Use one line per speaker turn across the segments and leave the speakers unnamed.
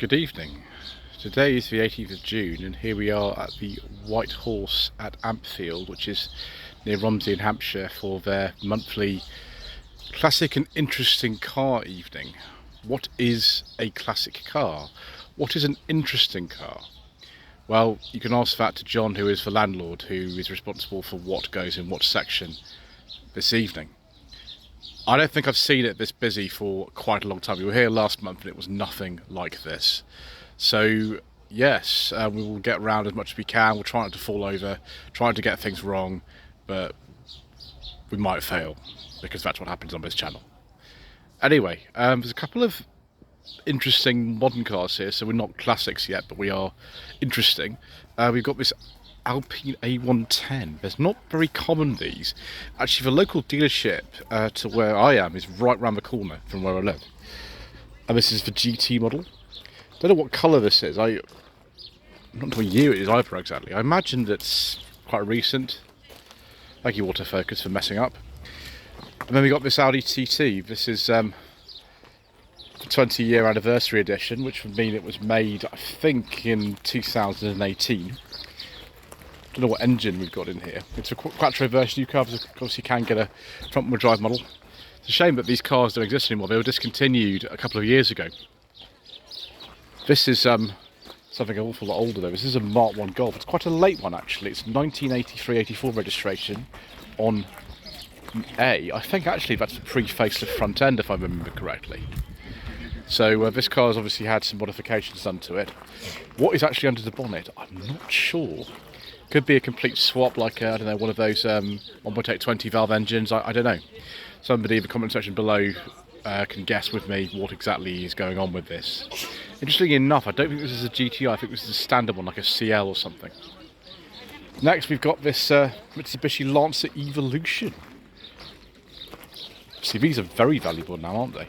Good evening. Today is the 18th of June and here we are at the White Horse at Ampfield, which is near Romsey in Hampshire, for their monthly classic and interesting car evening. What is a classic car? What is an interesting car? Well, you can ask that to John, who is the landlord, who is responsible for what goes in what section this evening. I don't think I've seen it this busy for quite a long time. We were here last month and it was nothing like this. So yes, we will get around as much as we can. We'll try not to fall over, trying to get things wrong, but we might fail because that's what happens on this channel. Anyway, there's a couple of interesting modern cars here, so we're not classics yet, but we are interesting. We've got this Alpine A110. There's not very common these. Actually, the local dealership to where I am is right round the corner from where I live. And this is the GT model. Don't know what colour this is. I'm not sure what year it is either exactly. I imagine that's quite recent. Thank you, autofocus, for messing up. And then we got this Audi TT. This is the 20-year anniversary edition, which would mean it was made, I think, in 2018. Don't know what engine we've got in here. It's a Quattro version. You obviously can get a front-wheel drive model. It's a shame that these cars don't exist anymore. They were discontinued a couple of years ago. This is something an awful lot older though. This is a Mark 1 Golf. It's quite a late one actually. It's 1983-84 registration on A. I think actually that's the pre-facelift front end, if I remember correctly. So this car's obviously had some modifications done to it. What is actually under the bonnet? I'm not sure. Could be a complete swap, like I don't know, one of those 1.8 20 valve engines. I don't know. Somebody in the comment section below can guess with me what exactly is going on with this. Interestingly enough, I don't think this is a GTI. I think this is a standard one, like a CL or something. Next, we've got this Mitsubishi Lancer Evolution. See, these are very valuable now, aren't they?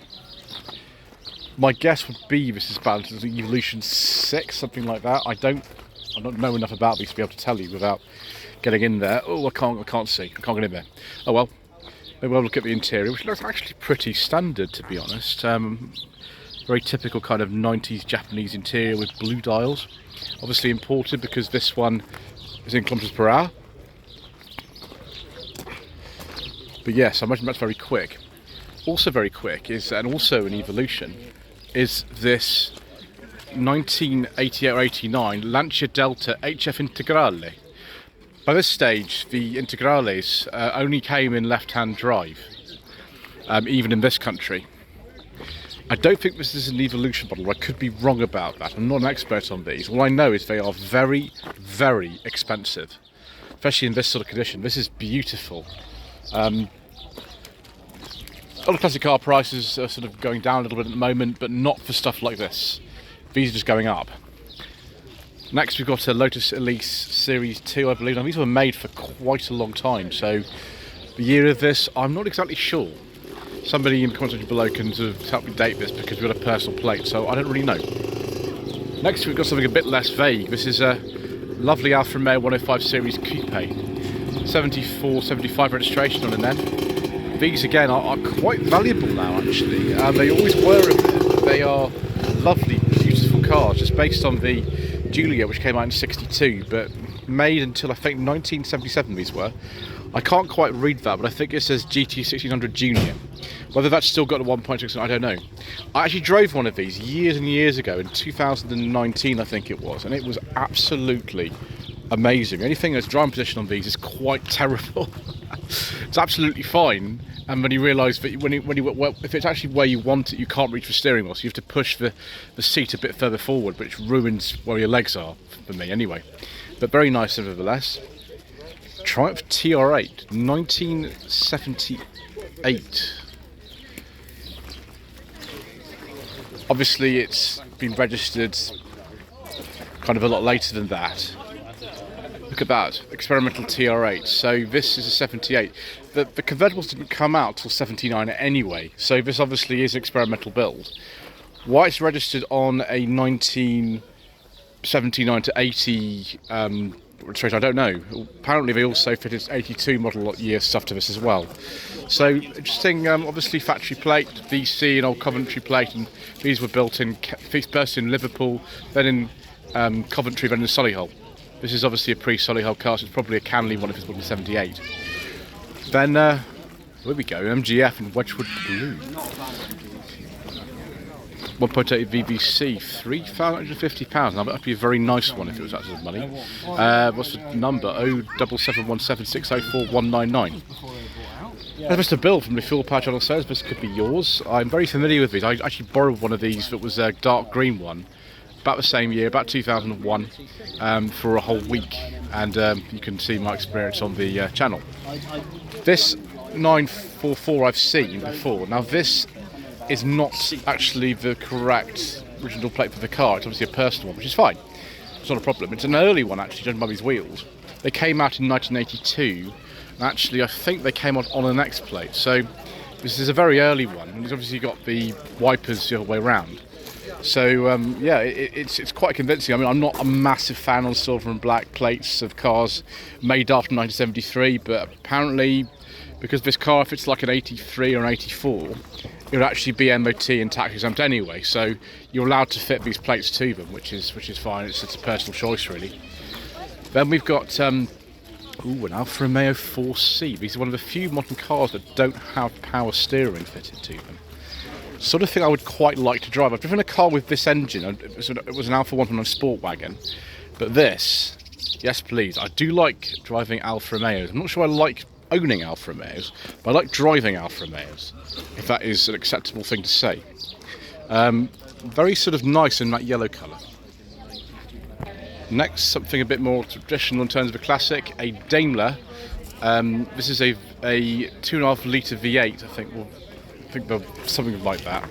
My guess would be this is about an Evolution 6, something like that. I don't know enough about these to be able to tell you without getting in there. Oh, I can't see. I can't get in there. Oh well. Maybe we'll look at the interior, which looks actually pretty standard, to be honest. Very typical kind of 90s Japanese interior with blue dials. Obviously imported because this one is in kilometers per hour. But yes, I imagine that's very quick. Also very quick is, and also an Evolution, is this 1988 or 89 Lancia Delta HF Integrale. By this stage, the Integrales only came in left-hand drive, even in this country. I don't think this is an Evolution model. I could be wrong about that. I'm not an expert on these. All I know is they are very, very expensive, especially in this sort of condition. This is beautiful. A lot of classic car prices are sort of going down a little bit at the moment, but not for stuff like this. These are just going up. Next we've got a Lotus Elise Series 2, I believe. Now these were made for quite a long time, so the year of this, I'm not exactly sure. Somebody in the comment section below can sort of help me date this because we've got a personal plate, so I don't really know. Next we've got something a bit less vague. This is a lovely Alfa Romeo 105 Series Coupe. 74, 75 registration on an end. These again are quite valuable now actually. They always were a bit. They are lovely, beautiful cars, just based on the Giulia, which came out in 62, but made until I think 1977 these were. I can't quite read that, but I think it says GT 1600 Junior. Whether that's still got a 1.6, I don't know. I actually drove one of these years and years ago, in 2019 I think it was, and it was absolutely amazing. The only thing that's driving position on these is quite terrible. It's absolutely fine, and when you realise that if it's actually where you want it, you can't reach the steering wheel, so you have to push the seat a bit further forward, which ruins where your legs are, for me anyway. But very nice nevertheless. Triumph TR8, 1978. Obviously it's been registered kind of a lot later than that. Look at that, experimental TR8. So this is a 78. The convertibles didn't come out till 79 anyway, so this obviously is an experimental build. Why it's registered on a 1979 to 80 registration, I don't know. Apparently they also fitted 82 model year stuff to this as well. So interesting, obviously factory plate, VC and old Coventry plate, and these were built in, first in Liverpool, then in Coventry, then in Solihull. This is obviously a pre-Solihull car, so it's probably a Canley one if it's built in 78. Then, where we go, MGF in Wedgwood Blue. 1.8 VVC, £3,150. Now that would be a very nice one if it was that sort of money. What's the number? 07717604199. That's Mr. Bill from the Fuel Power Channel says this could be yours. I'm very familiar with these. I actually borrowed one of these that was a dark green one, about the same year, about 2001, for a whole week. And you can see my experience on the channel. This 944 I've seen before. Now this is not actually the correct original plate for the car. It's obviously a personal one, which is fine. It's not a problem. It's an early one actually, judging by these wheels. They came out in 1982. And actually, I think they came out on an X plate. So this is a very early one. And it's obviously got the wipers the other way around. So yeah, it's quite convincing. I mean, I'm not a massive fan on silver and black plates of cars made after 1973, but apparently, because this car, if it's like an 83 or an 84, it would actually be MOT and tax exempt anyway. So you're allowed to fit these plates to them, which is fine. It's a personal choice, really. Then we've got an Alfa Romeo 4C. These are one of the few modern cars that don't have power steering fitted to them. Sort of thing I would quite like to drive. I've driven a car with this engine. It was an Alfa 1 from a sport wagon, but this, yes please. I do like driving Alfa Romeos. I'm not sure I like owning Alfa Romeos, but I like driving Alfa Romeos, if that is an acceptable thing to say. Very sort of nice in that yellow colour. Next, something a bit more traditional in terms of a classic, a Daimler. This is a 2.5 litre V8, I think something like that.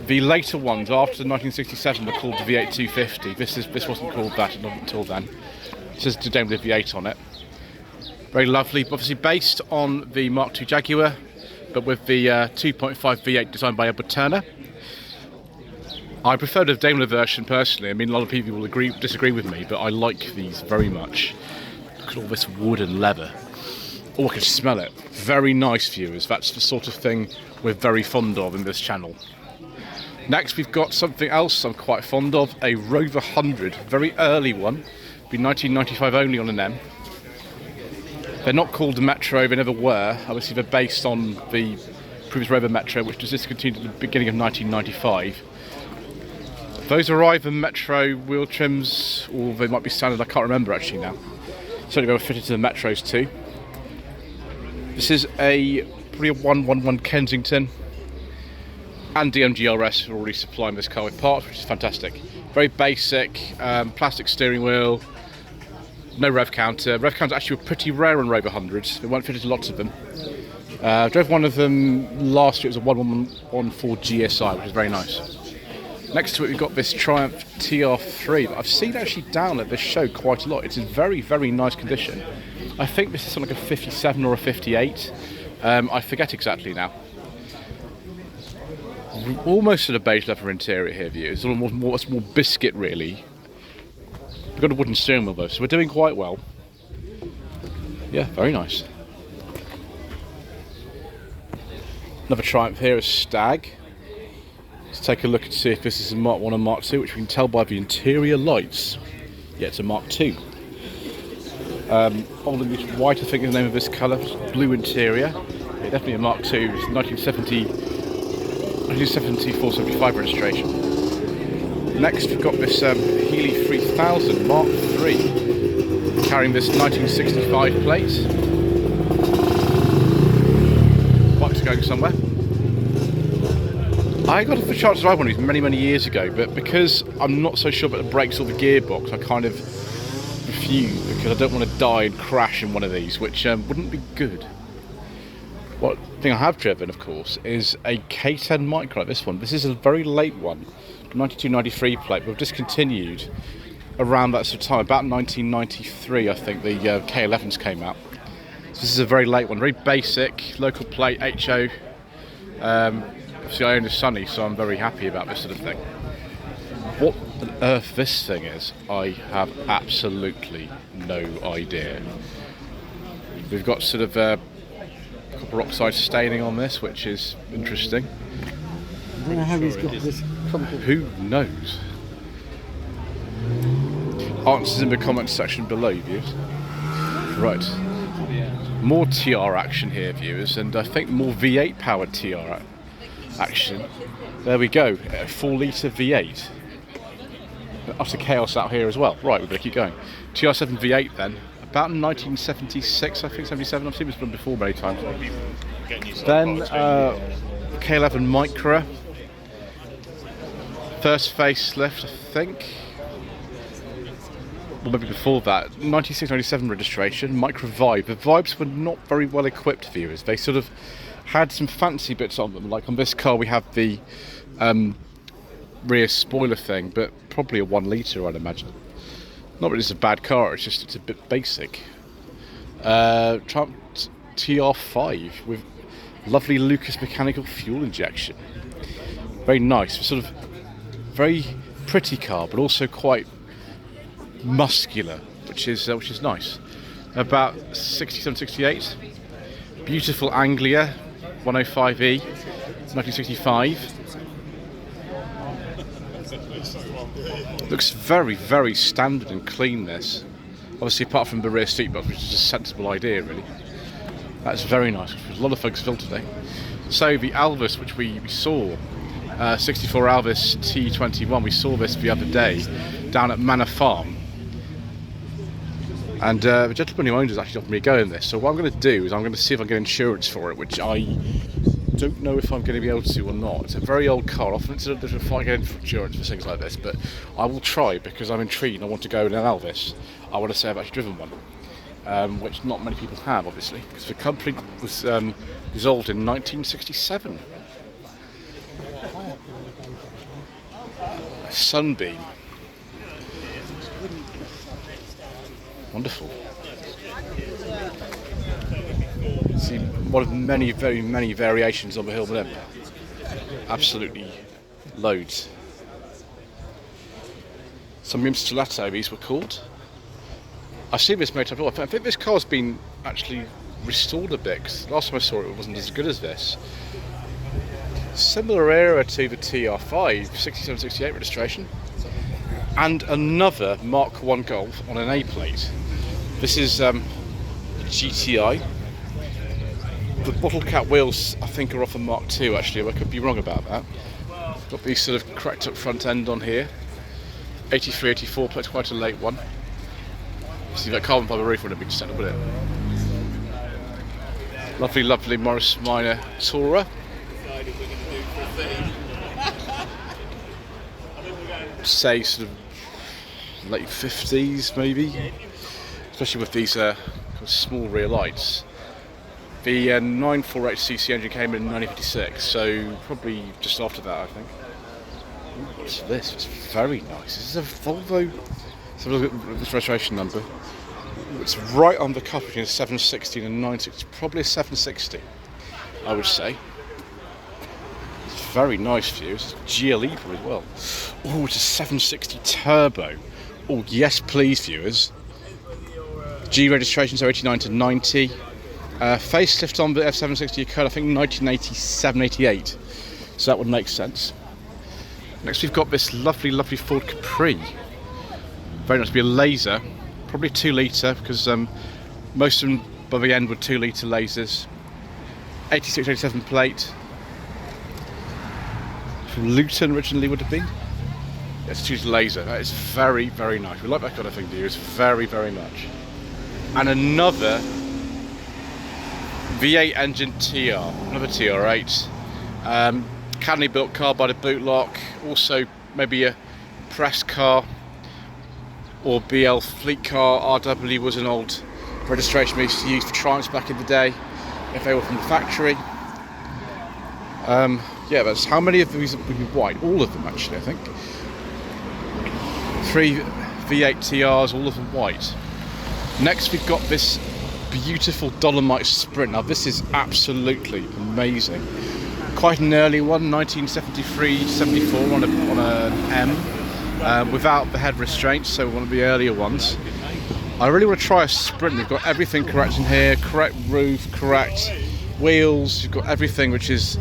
The later ones, after 1967, were called the V8 250. This wasn't called that until then. It says the Daimler V8 on it. Very lovely, obviously based on the Mark II Jaguar, but with the 2.5 V8 designed by Edward Turner. I prefer the Daimler version personally. I mean, a lot of people will disagree with me, but I like these very much. Look at all this wood and leather. Oh, I can smell it. Very nice, viewers. That's the sort of thing we're very fond of in this channel. Next, we've got something else I'm quite fond of, a Rover 100, very early one. Be 1995 only on an M. They're not called the Metro, they never were. Obviously, they're based on the previous Rover Metro, which was discontinued at the beginning of 1995. Those are either Metro wheel trims, or they might be standard, I can't remember actually now. Certainly they were fitted to the Metros too. This is probably a 111 Kensington, and DMGRS are already supplying this car with parts, which is fantastic. Very basic, plastic steering wheel, no rev counter. Rev counters actually were pretty rare on Rover 100s. They weren't fitted to lots of them. Drove one of them last year. It was a 1114 GSI, which is very nice. Next to it, we've got this Triumph TR3 that I've seen actually down at this show quite a lot. It's in very, very nice condition. I think this is something like a 57 or a 58. I forget exactly now. Almost at a beige leather interior here, viewers. It's more biscuit, really. We've got a wooden steering wheel though, so we're doing quite well. Yeah, very nice. Another Triumph here, a Stag. Let's take a look and see if this is a Mark 1 or Mark 2, which we can tell by the interior lights. Yeah, it's a Mark 2. Old English White, I think is the name of this colour. Blue interior. Yeah, definitely a Mark 2. It's 1974, 75 registration. Next, we've got this Healey 3000 Mark 3, carrying this 1965 plate. Bike's going somewhere. I got a chance to drive one of these many, many years ago, but because I'm not so sure about the brakes or the gearbox, I kind of refuse because I don't want to die and crash in one of these, which wouldn't be good. One thing I have driven, of course, is a K10 Micro, like this one. This is a very late one, 92-93 plate, but discontinued around that sort of time, about 1993, I think the K11s came out. So this is a very late one, very basic, local plate, HO. Obviously I own a Sunny, so I'm very happy about this sort of thing. What on earth this thing is, I have absolutely no idea. We've got sort of copper oxide staining on this, which is interesting.
I don't know how he's got this crumpled.
Who knows? Answers in the comments section below, viewers. Right. More TR action here, viewers, and I think more V8 powered TR action. There we go, a 4 litre V8. Utter chaos out here as well. Right, we're going to keep going. TR7 V8 then, about 1976, I think, 77. I've seen this one before many times. Then K11 Micra. First facelift, I think. Well, maybe before that. 96-97 registration, Micra Vibe. The Vibes were not very well equipped, viewers. They sort of had some fancy bits on them. Like on this car, we have the rear spoiler thing, but probably a 1 litre, I'd imagine. Not really, it's a bad car, it's a bit basic. Trump TR5 with lovely Lucas mechanical fuel injection. Very nice, sort of very pretty car, but also quite muscular, which is nice. About 67-68. Beautiful Anglia 105E, 1965. Looks very, very standard and clean, this. Obviously, apart from the rear seat box, which is a sensible idea, really. That's very nice. A lot of folks feel today. So, the Alvis, which we saw, 64 Alvis T21, we saw this the other day down at Manor Farm. And the gentleman who owns it actually offered me a go in this. So, what I'm going to do is I'm going to see if I can get insurance for it, which I don't know if I'm going to be able to or not. It's a very old car. Often it's a little bit of a fight getting insurance for things like this, but I will try because I'm intrigued. I want to go in an Alvis. I want to say I've actually driven one, which not many people have, obviously, because the company was dissolved in 1967. Sunbeam. Wonderful. See, one of many, very many variations on the Hill blimp. Absolutely loads. Some Stiletto, these were called. I've seen this many times before. I think this car's been actually restored a bit, because last time I saw it, it wasn't as good as this. Similar era to the TR5, 67-68 registration. And another Mark 1 Golf on an A plate. This is GTI. The bottle cap wheels, I think, are off a Mark II, actually. I could be wrong about that. Got these sort of cracked up front end on here. 83, 84, but quite a late one. See, that carbon fibre roof wouldn't have been set up, would it? Lovely, lovely Morris Minor Tourer. Say sort of late 50s, maybe. Especially with these small rear lights. The 948cc engine came in 1956, so probably just after that, I think. Ooh, what's this? It's very nice. This is a Volvo. Let's have a look at this registration number. It's right on the cup between a 760 and a 960. Probably a 760, I would say. It's very nice view. It's a GLE probably as well. Oh, it's a 760 turbo. Oh, yes, please, viewers. G registrations are 89 to 90. Facelift on the F760 occurred, I think, 1987-88, so that would make sense. Next we've got this lovely, lovely Ford Capri. Very nice to be a laser, probably 2 litre, because most of them by the end were 2 litre lasers. 86-87 plate. From Luton originally would have been. Let's choose laser. That is very, very nice. We like that kind of thing, do you? It's very, very much. And another V8 engine TR, another TR8. Cademy built car by the bootlock. Also maybe a press car or BL fleet car. RW was an old registration we used to use for Triumphs back in the day, if they were from the factory. Yeah, that's how many of these would be white? All of them, actually, I think. 3 V8 TRs, all of them white. Next we've got this beautiful Dolomite Sprint. Now this is absolutely amazing. Quite an early one, 1973-74 on an M. without the head restraints, so one of the earlier ones. I really want to try a Sprint. We've got everything correct in here, correct roof, correct wheels, you've got everything which is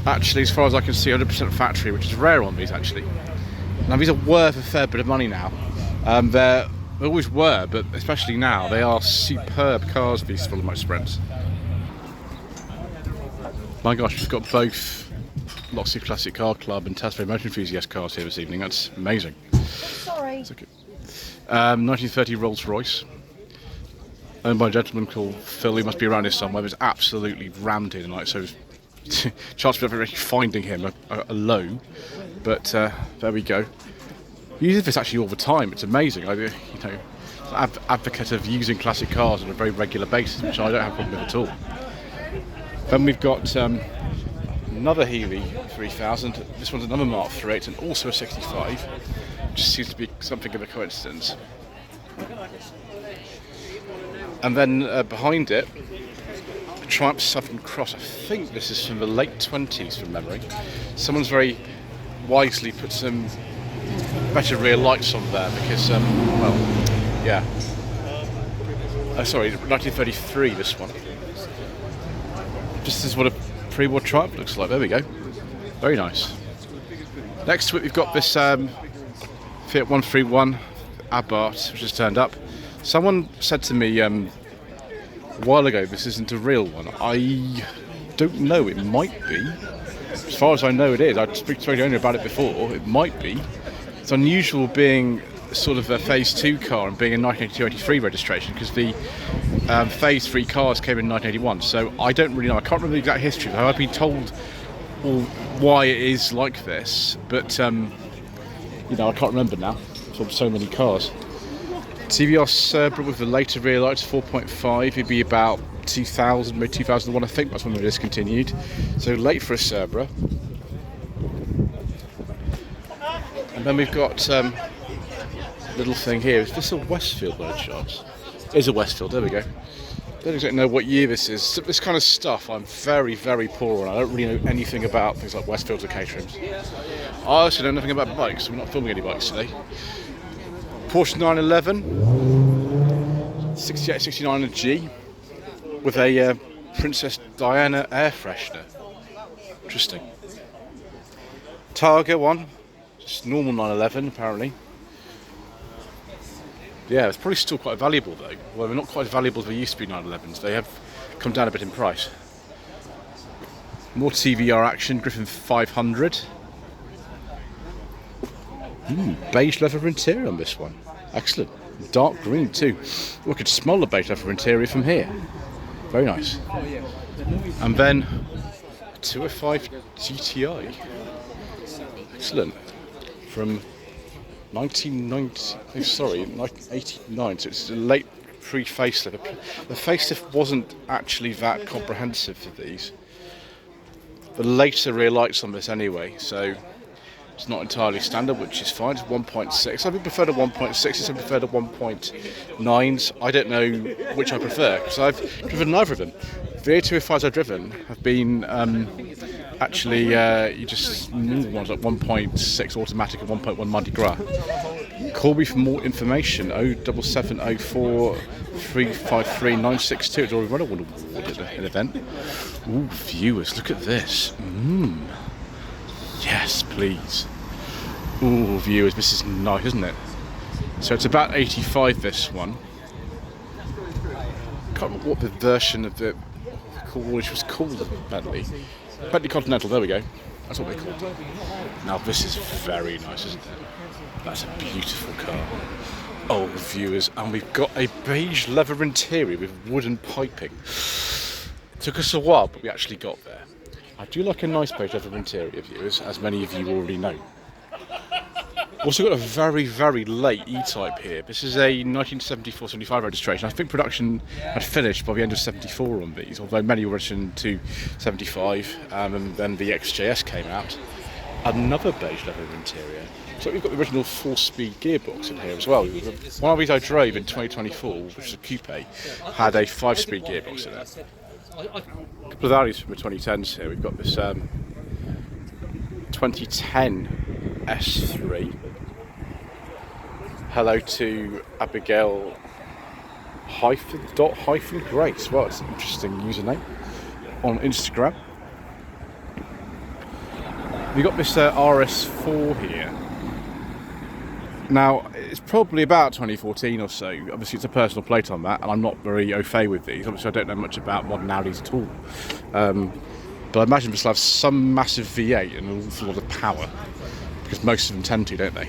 actually, as far as I can see, 100% factory, which is rare on these actually. Now these are worth a fair bit of money now. They always were, but especially now, they are superb cars, these full of my Sprints. My gosh, we've got both Loxley Classic Car Club and Tesla Motor Enthusiast cars here this evening. That's amazing.
Sorry.
It's okay. 1930 Rolls Royce, owned by a gentleman called Phil. He must be around here somewhere. It's absolutely rammed here tonight, so chances of actually finding him are low. But there we go. We use this actually all the time. It's amazing. Advocate of using classic cars on a very regular basis, which I don't have a problem with at all. Then we've got another Healey 3000. This one's another Mark III. It's also a 65. Just seems to be something of a coincidence. And then behind it, a Triumph Southern Cross. I think this is from the late 20s from memory. Someone's very wisely put some better rear lights on there because, well, yeah. Sorry, 1933 this one. This is what a pre-war Triumph looks like. There we go. Very nice. Next to it we've got this Fiat 131 Abarth, which has turned up. Someone said to me a while ago this isn't a real one. I don't know, it might be. As far as I know it is. I spoke to the owner about it before. It might be. It's unusual being sort of a Phase 2 car and being a 1982-83 registration because the Phase 3 cars came in 1981. So I don't really know. I can't remember the exact history. I've been told why it is like this, but I can't remember now from so many cars. TVR Cerbera with the later rear lights, 4.5. It'd be about 2000, maybe 2001. I think that's when they discontinued. So late for a Cerbera. And then we've got a little thing here. Is this a Westfield by any chance? It is a Westfield. There we go. Don't exactly know what year this is. This kind of stuff I'm very, very poor on. I don't really know anything about things like Westfields or caterings. I also know nothing about bikes, so we're not filming any bikes today. Porsche 911, 68-69 G, with a Princess Diana air freshener. Interesting. Targa one, just normal 911 apparently. Yeah, it's probably still quite valuable though. Well, they're not quite as valuable as they used to be 911s. They have come down a bit in price. More TVR action, Griffin 500. Beige leather interior on this one. Excellent. Dark green too. We could smell the beige leather interior from here. Very nice. And then a 205 GTI. Excellent. From 1989, so it's a late pre-facelift. The facelift wasn't actually that comprehensive for these. The later rear lights on this anyway, so it's not entirely standard, which is fine. It's 1.6. I would prefer the 1.6s, I prefer the 1.9s. I don't know which I prefer, because I've driven neither of them. The A205s I've driven have been actually you just normal ones like 1.6 automatic and 1.1 Mardi Gras. Call me for more information. 07704 353 962. It's already won an award at an event. Ooh, viewers, look at this. Yes, please. Ooh, viewers, this is nice, isn't it? So it's about 85, this one. Can't remember what the version of the which was called, Bentley Continental, there we go. That's what they're called. Now this is very nice, isn't it? That's a beautiful car. Oh, viewers, and we've got a beige leather interior with wooden piping. It took us a while, but we actually got there. I do like a nice beige leather interior, viewers, as many of you already know. Also got a very, very late E-type here. This is a 1974-75 registration. I think production had finished by the end of 74 on these, although many were registered to 75, and then the XJS came out. Another beige leather interior. So we've got the original 4-speed gearbox in here as well. One of these I drove in 2024, which was a coupe, had a 5-speed gearbox in it. A couple of values from the 2010s here. We've got this 2010 S3. hello to Abigail -Grace. Well, it's an interesting username on Instagram. We've got this RS4 here. Now, it's probably about 2014 or so. Obviously, it's a personal plate on that, and I'm not very au fait with these. Obviously, I don't know much about modern Audis at all. But I imagine this will have some massive V8 and an awful lot of power, because most of them tend to, don't they?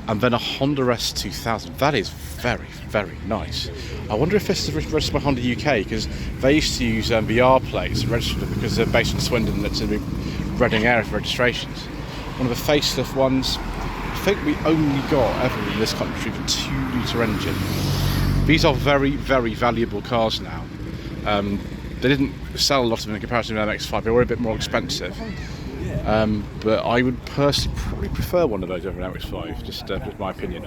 And then a Honda S2000. That is very, very nice. I wonder if this is registered by Honda UK, because they used to use VR plates registered because they're based in Swindon. That's in the Reading area for registrations. One of the facelift ones. I think we only got ever in this country the 2-litre engine. These are very, very valuable cars now. They didn't sell a lot of them in comparison to the MX-5. They were a bit more expensive. But I would personally probably prefer one of those over an MX-5, just my opinion.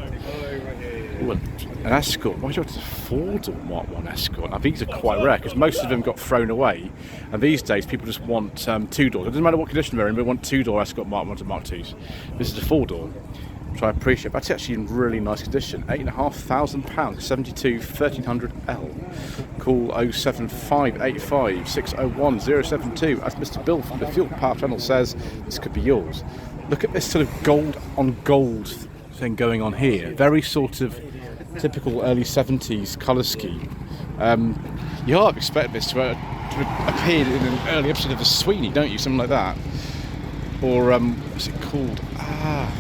Ooh, an Escort. Why do you want a 4-door Mark 1 Escort? Now these are quite rare because most of them got thrown away, and these days people just want 2-doors. It doesn't matter what condition they're in, but they want 2-door Escort Mark 1s and Mark 2s. This is a 4-door, which I appreciate. That's actually in really nice condition. £8,500, 72 1300L. Call 07585 601 072. As Mr. Bill from the Fuel Power Channel says, this could be yours. Look at this sort of gold on gold thing going on here. Very sort of typical early 70s colour scheme. You half expect this to appear in an early episode of The Sweeney, don't you? Something like that. Or what's it called?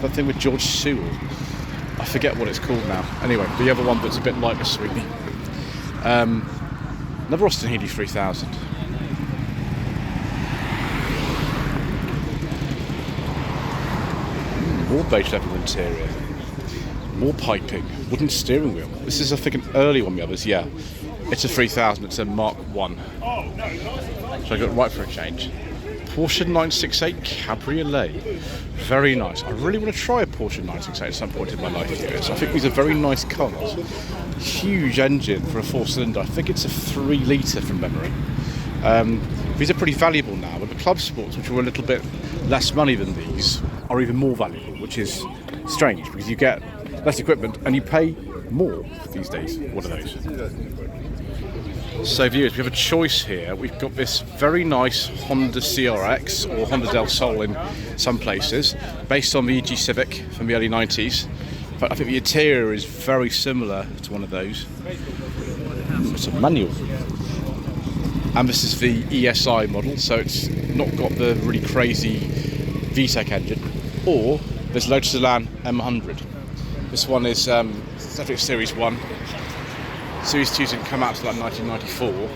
That thing with George Sewell. I forget what it's called now. Anyway, the other one that's a bit like The Sweeney. Another Austin Healey 3000. More beige leather interior. More piping. Wooden steering wheel. This is, I think, an early one, the others. Yeah. It's a 3000. It's a Mark 1. So I got it right for a change. Porsche 968 Cabriolet. Very nice. I really want to try a Porsche 968 at some point in my life. So I think these are very nice cars. Huge engine for a 4-cylinder. I think it's a 3-litre from memory. These are pretty valuable now, but the Club Sports, which were a little bit less money than these, are even more valuable, which is strange because you get less equipment and you pay more these days. What are those? So viewers, we have a choice here. We've got this very nice Honda CRX or Honda Del Sol in some places, based on the EG Civic from the early 90s. But I think the interior is very similar to one of those. It's a manual. And this is the ESI model, so it's not got the really crazy VTEC engine. Or this Lotus Elan M100. This one is Series 1. Series 2 didn't come out until like 1994.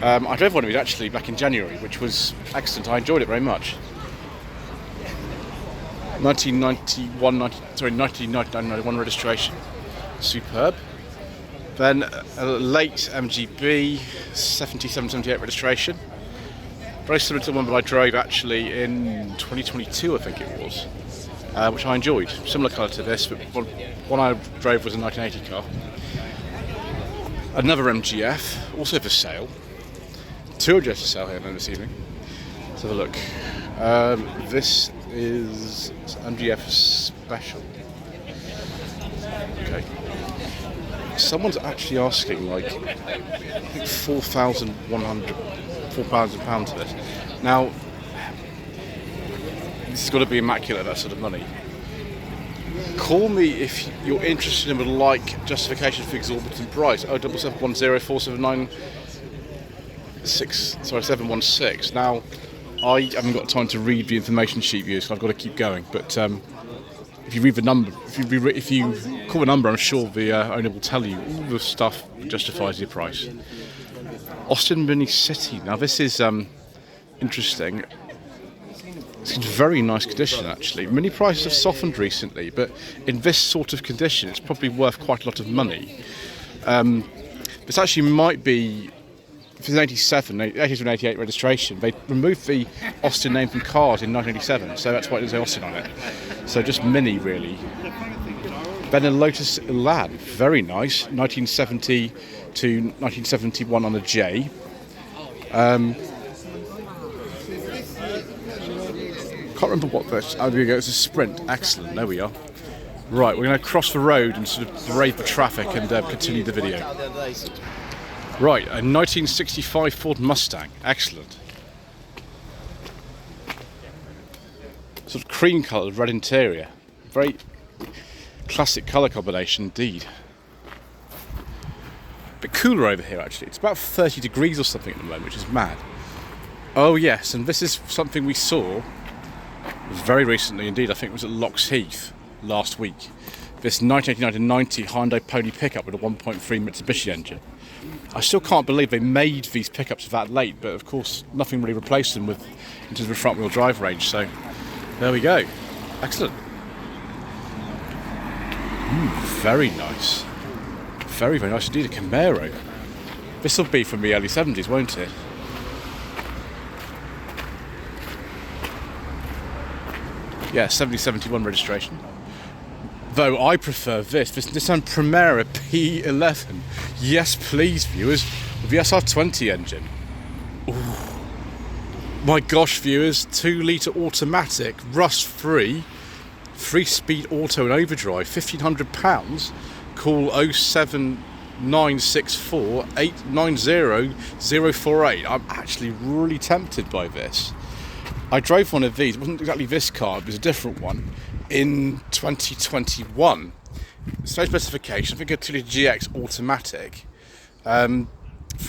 I drove one of these actually back in January, which was excellent. I enjoyed it very much. 1991 registration. Superb. Then a late MGB, 77-78 registration. Very similar to the one that I drove actually in 2022, I think it was, which I enjoyed. Similar colour to this, but one I drove was a 1980 car. Another MGF, also for sale. 2 MGFs for sale here this evening. Let's have a look. This is MGF Special. Okay. Someone's actually asking like I think £4,100 for this. Now, this has got to be immaculate, that sort of money. Call me if you're interested and would like justification for exorbitant price. 077104716. Now, I haven't got time to read the information sheet views, so I've got to keep going. But if you read the number, if you call a number, I'm sure the owner will tell you all the stuff that justifies your price. Austin Mini City. Now, this is interesting. It's in very nice condition, actually. Mini prices have softened recently, but in this sort of condition, it's probably worth quite a lot of money. This actually might be, if it's an 87, 88 registration, they removed the Austin name from cars in 1987, so that's why it doesn't say Austin on it. So just Mini, really. Then a Lotus Elan, very nice, 1970 to 1971 on a J. Can't remember what this. Oh, there we go. It's a Sprint. Excellent. There we are. Right, we're going to cross the road and sort of brave the traffic and continue the video. Right, a 1965 Ford Mustang. Excellent. Sort of cream coloured red interior. Very classic colour combination indeed. A bit cooler over here actually. It's about 30 degrees or something at the moment, which is mad. Oh yes, and this is something we saw very recently indeed. I think it was at Lox Heath last week. This 1989-90 Hyundai Pony pickup with a 1.3 Mitsubishi engine. I still can't believe they made these pickups that late, but of course nothing really replaced them with into the front wheel drive range, so there we go. Excellent. Very nice. Very, very nice indeed. A Camaro. This will be from the early 70s, won't it? Yeah, 7071 registration. Though I prefer this Nissan Primera P11. Yes, please, viewers. With the SR20 engine. Ooh. My gosh, viewers. 2-litre automatic, rust-free, 3-speed auto and overdrive, £1,500. Call 07964 890 048. I'm actually really tempted by this. I drove one of these. It wasn't exactly this car, it was a different one, in 2021. Same specification, I think a 2-litre GX automatic, from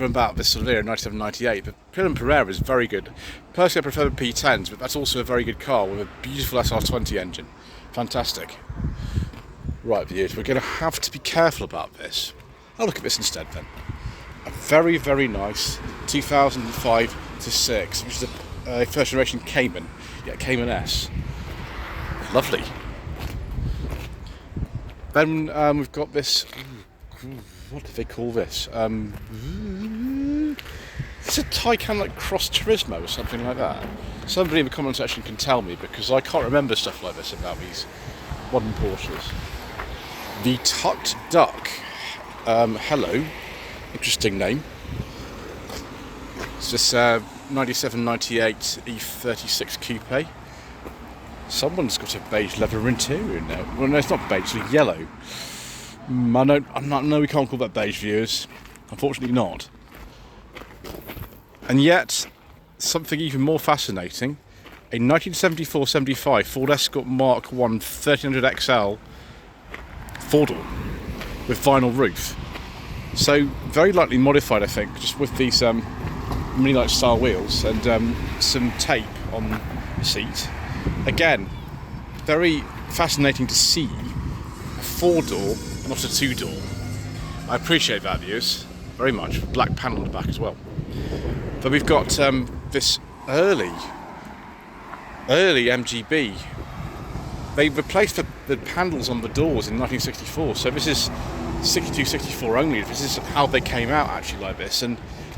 about this sort of era, 97, 98. But P11 Pereira is very good. Personally, I prefer the P10s, but that's also a very good car with a beautiful SR20 engine. Fantastic. Right, viewers, we're going to have to be careful about this. I'll look at this instead then. A very, very nice 2005 to 6, which is a first generation Cayman. Yeah, Cayman S. Lovely. Then we've got this. What do they call this? It's a Taycan like Cross Turismo or something like that. Somebody in the comment section can tell me, because I can't remember stuff like this about these modern Porsches. The Tucked Duck. Hello. Interesting name. It's this 97-98 E36 coupe. Someone's got a beige leather interior now. Well, no, it's not beige, it's yellow. No, we can't call that beige, viewers. Unfortunately not. And yet, something even more fascinating. A 1974-75 Ford Escort Mark I 1300 XL 4-door with vinyl roof. So, very lightly modified, I think, just with these mini-light style wheels and some tape on the seat. Again, very fascinating to see a 4-door, not a 2-door. I appreciate that, viewers, very much. Black panel on the back as well. Then we've got this early MGB. They replaced the panels on the doors in 1964, so this is 62, 64 only. This is how they came out actually like this, and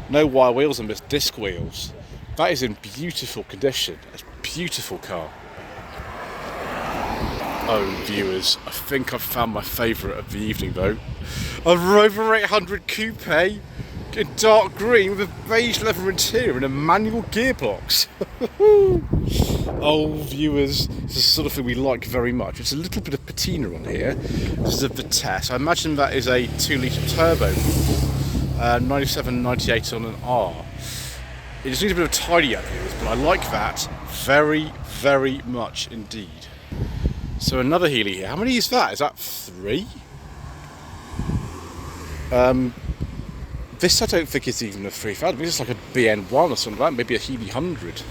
no wire wheels on this, disc wheels. That is in beautiful condition. It's a beautiful car. Oh, viewers, I think I've found my favourite of the evening though. A Rover 800 coupe in dark green with a beige leather interior and a manual gearbox. Oh, viewers, this is the sort of thing we like very much. It's a little bit of patina on here. This is a Vitesse. I imagine that is a 2-litre turbo. 97-98 on an R. It just needs a bit of tidy up, viewers, but I like that very, very much indeed. So another Healey here. How many is that? Is that 3? This I don't think is even a 3,000. This is like a BN1 or something like that, maybe a Healey 100.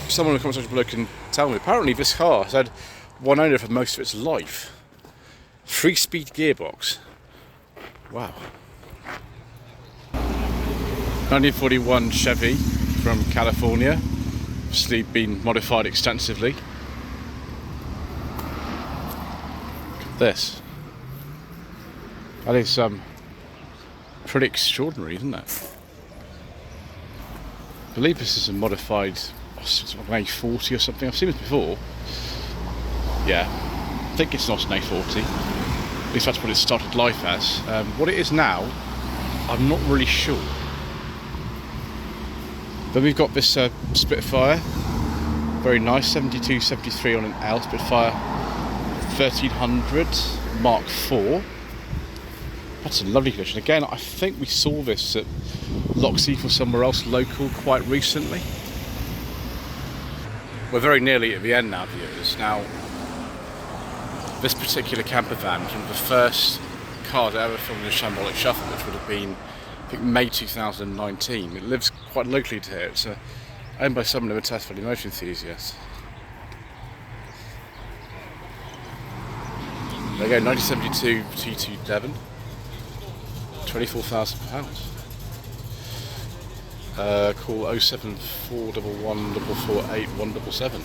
Someone in the comment section below can tell me. Apparently this car has had one owner for most of its life. 3-speed gearbox. Wow. 1941 Chevy from California. Obviously been modified extensively. Look at this. That is pretty extraordinary, isn't it? I believe this is a modified an A40 or something. I've seen this before. Yeah, I think it's not an A40. At least that's what it started life as. What it is now, I'm not really sure. Then we've got this Spitfire. Very nice, 72, 73 on an L Spitfire. 1300 Mark IV. That's in lovely condition. Again, I think we saw this at Loxheath or somewhere else local quite recently. We're very nearly at the end now, viewers. Now, this particular camper van was one of the first cars I ever filmed in a Shambolic Shuffle, which would have been, I think, May 2019. It lives quite locally to here. It's owned by someone who a test for the motor enthusiast. There you go, 1972 T2 Devon, £24,000. Call 07411 448 177.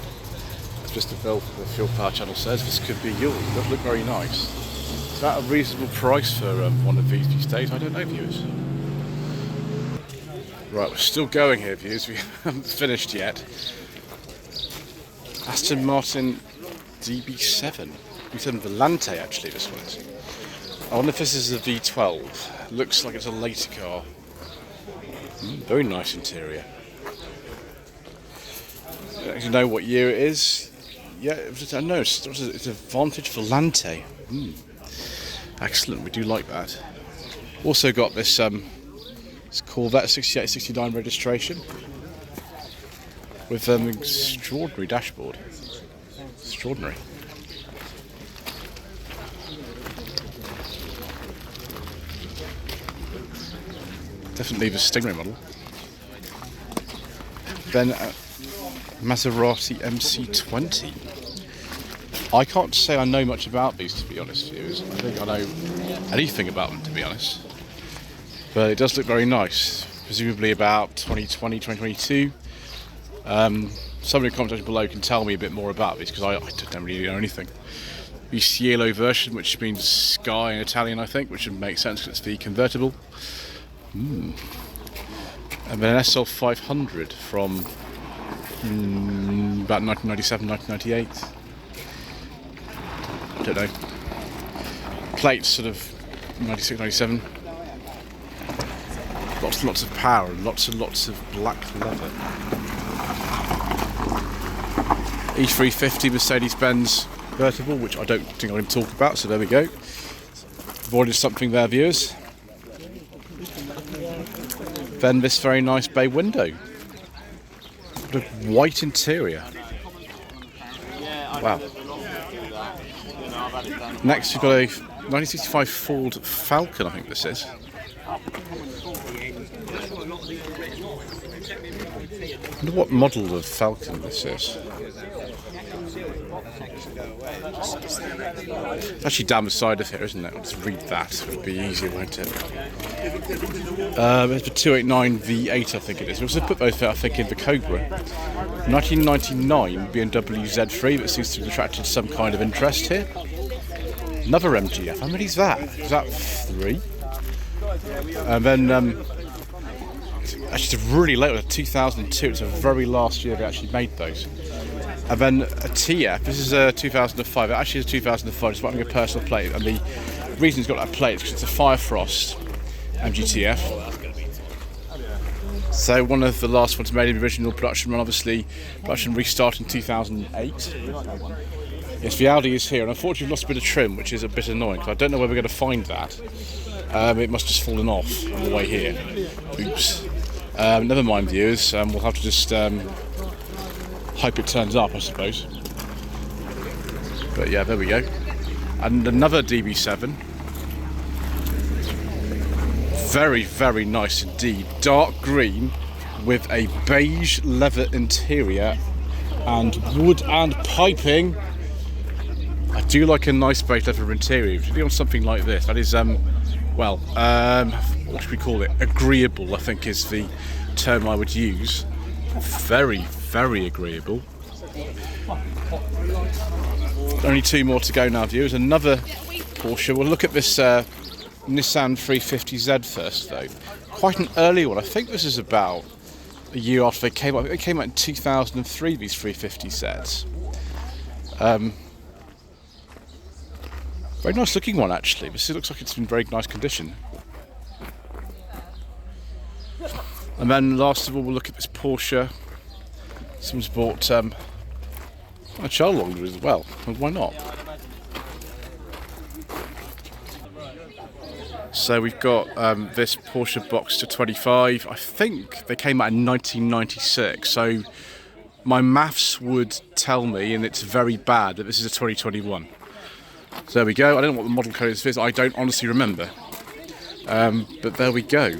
That's just the bill the Fuel Power channel says. This could be yours. It does look very nice. Is that a reasonable price for one of these days? I don't know, viewers. Right, we're still going here, viewers. We haven't finished yet. Aston Martin DB7. DB7 Volante, actually, this one is. I wonder if this is a V12. Looks like it's a later car. Very nice interior. I don't actually know what year it is. Yeah, I know it's a Vantage Volante. Excellent, we do like that. Also got this Corvette 6869 registration with an extraordinary dashboard. Extraordinary. Definitely the Stingray model. Then Maserati MC20. I can't say I know much about these, to be honest with you. I don't think I know anything about them, to be honest. But it does look very nice. Presumably about 2020, 2022. Somebody in the comment section below can tell me a bit more about these, because I don't really know anything. The Cielo version, which means sky in Italian, I think, which would make sense because it's the convertible. And then an SL 500 from about 1997, 1998. I don't know. Plates sort of 96, 97. Lots and lots of power and lots of black leather. E350 Mercedes-Benz convertible, which I don't think I'm going to talk about, so there we go. Avoided something there, viewers. Then this very nice bay window. What a white interior. Wow. Next we've got a 1965 Ford Falcon, I think this is. I wonder what model of Falcon this is. It's actually down the side of here, isn't it? I'll just read that. It would be easier, won't it? It's the 289 V8, I think it is. We'll also put both there, I think, in the Cobra. 1999 BMW Z3 that seems to have attracted some kind of interest here. Another MGF. How many is that? Is that 3? And then, actually, it's really late, it was 2002. It's the very last year they actually made those. And then a TF. This is a 2005. It actually is 2005. It's running a personal plate, and the reason it's got that plate is because it's a Firefrost MGTF. So one of the last ones made in the original production run. Obviously, production restart in 2008. Yes, the Audi is here, and unfortunately we've lost a bit of trim, which is a bit annoying, because I don't know where we're going to find that. It must have just fallen off on the way here. Oops. Never mind, viewers. We'll have to just hope it turns up, I suppose. But yeah, there we go. And another DB7. Very, very nice indeed. Dark green with a beige leather interior and wood and piping. I do like a nice beige leather interior, particularly on something like this. That is, what should we call it? Agreeable, I think, is the term I would use. Very, very agreeable. Only 2 more to go now, viewers. Another Porsche. We'll look at this Nissan 350Z first, though. Quite an early one. I think this is about a year after they came out. I think they came out in 2003, these 350Zs. Very nice looking one, actually. This looks like it's in very nice condition. And then last of all, we'll look at this Porsche. Someone's bought a child longer as well. Why not? So we've got this Porsche Boxster 25. I think they came out in 1996. So my maths would tell me, and it's very bad, that this is a 2021. So there we go. I don't know what the model code is. I don't honestly remember. But there we go.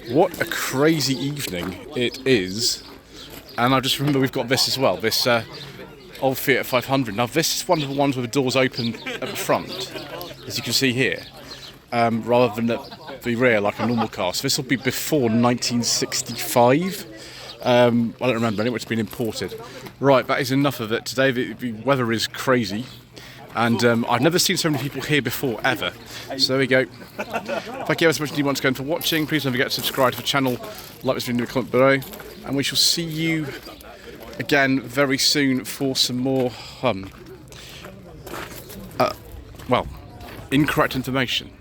What a crazy evening it is. And I just remember we've got this as well. This old Fiat 500. Now this is one of the ones with the doors open at the front, as you can see here. Rather than at the rear like a normal car. So this will be before 1965. I don't remember anyway, it's been imported. Right, that is enough of it. Today the weather is crazy. And I've never seen so many people here before, ever. So there we go. Thank you ever so much indeed once again for watching. Please don't forget to subscribe to the channel, like this video in the comment below. And we shall see you again very soon for some more, incorrect information.